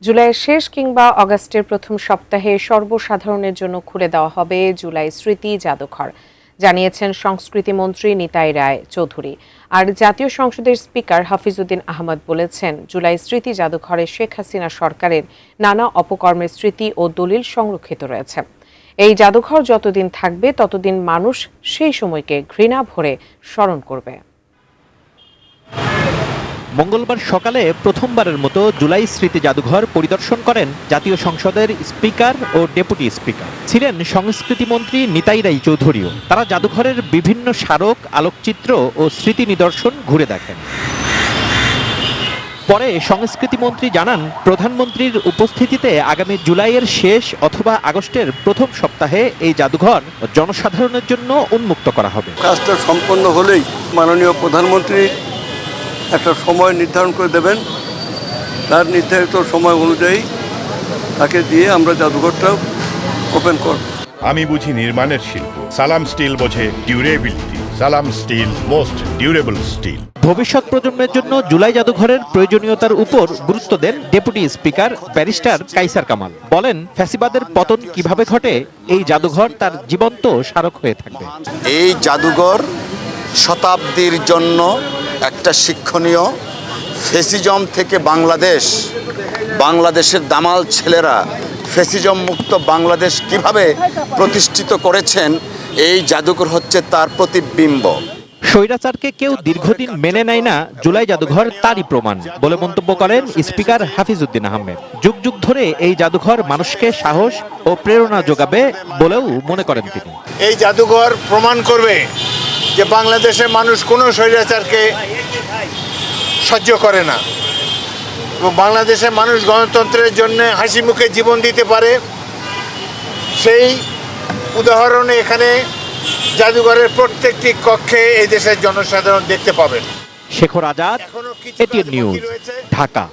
জুলাইয়ের শেষ কিংবা অগাস্টের প্রথম সপ্তাহে সর্বসাধারণের জন্য খুলে দেওয়া হবে জুলাই স্মৃতি জাদুঘর, জানিয়েছেন সংস্কৃতি মন্ত্রী নিতাই রায় চৌধুরী। আর জাতীয় সংসদের স্পিকার হাফিজউদ্দিন আহমদ বলেছেন, জুলাই স্মৃতি জাদুঘরে শেখ হাসিনা সরকারের নানা অপকর্মের স্মৃতি ও দলিল সংরক্ষিত রয়েছে। এই জাদুঘর যতদিন থাকবে ততদিন মানুষ সেই সময়কে ঘৃণা ভরে স্মরণ করবে। মঙ্গলবার সকালে প্রথমবারের মতো জুলাই স্মৃতি জাদুঘর পরিদর্শন করেন জাতীয় সংসদের স্পিকার ও ডেপুটি স্পিকার। ছিলেন সংস্কৃতি মন্ত্রী নিতাই রায় চৌধুরীও। তারা জাদুঘরের বিভিন্ন স্মারক, আলোকচিত্র ও স্মৃতি নিদর্শন ঘুরে দেখেন। পরে সংস্কৃতি মন্ত্রী জানান, প্রধানমন্ত্রীর উপস্থিতিতে আগামী জুলাইয়ের শেষ অথবা আগস্টের প্রথম সপ্তাহে এই জাদুঘর জনসাধারণের জন্য উন্মুক্ত করা হবে। কাজটা সম্পন্ন হলেই মাননীয় প্রধানমন্ত্রী একটা সময় নির্ধারণ করে দেবেন, তার নির্ধারিত সময় অনুযায়ী তাকে দিয়ে আমরা জাদুঘরটা ওপেন করব। আমি বুঝি নির্মাণের শিল্প, সালাম স্টিল বোঝে ডিউরেবিলিটি। সালাম স্টিল, মোস্ট ডিউরেবল স্টিল। ভবিষ্যৎ প্রজন্মের জন্য জুলাই জাদুঘরের প্রয়োজনীয়তার উপর গুরুত্ব দেন deputy speaker barrister Kaiser Kamal. বলেন, ফ্যাসিবাদের পতন কিভাবে ঘটে এই জাদুঘর তার জীবন্ত স্মারক হয়ে থাকবে। এই জাদুঘর শতাব্দীর জন্য একটা শিক্ষণীয়। ফ্যাসিজম থেকে বাংলাদেশের দামাল ছেলেরা ফ্যাসিজম মুক্ত বাংলাদেশ কিভাবে প্রতিষ্ঠিত করেছেন, এই জাদুঘর হচ্ছে তার প্রতিবিম্ব। স্বৈরাচারকে কেউ দীর্ঘদিন মেনে নেয় না, জুলাই জাদুঘর তারই প্রমাণ বলে মন্তব্য করেন স্পিকার হাফিজউদ্দিন আহমেদ। যুগ যুগ ধরে এই জাদুঘর মানুষকে সাহস ও প্রেরণা যোগাবে বলেও মনে করেন তিনি। এই জাদুঘর প্রমাণ করবে যে বাংলাদেশের মানুষ কোনো স্বৈরাচারকে সহ্য করে না এবং বাংলাদেশের মানুষ গণতন্ত্রের জন্য হাসি মুখে জীবন দিতে পারে। সেই উদাহরণে এখানে জাদুঘরের প্রত্যেকটি কক্ষে এই দেশের জনসাধারণ দেখতে পাবেন। Shekhar Azad, ATN news, Dhaka.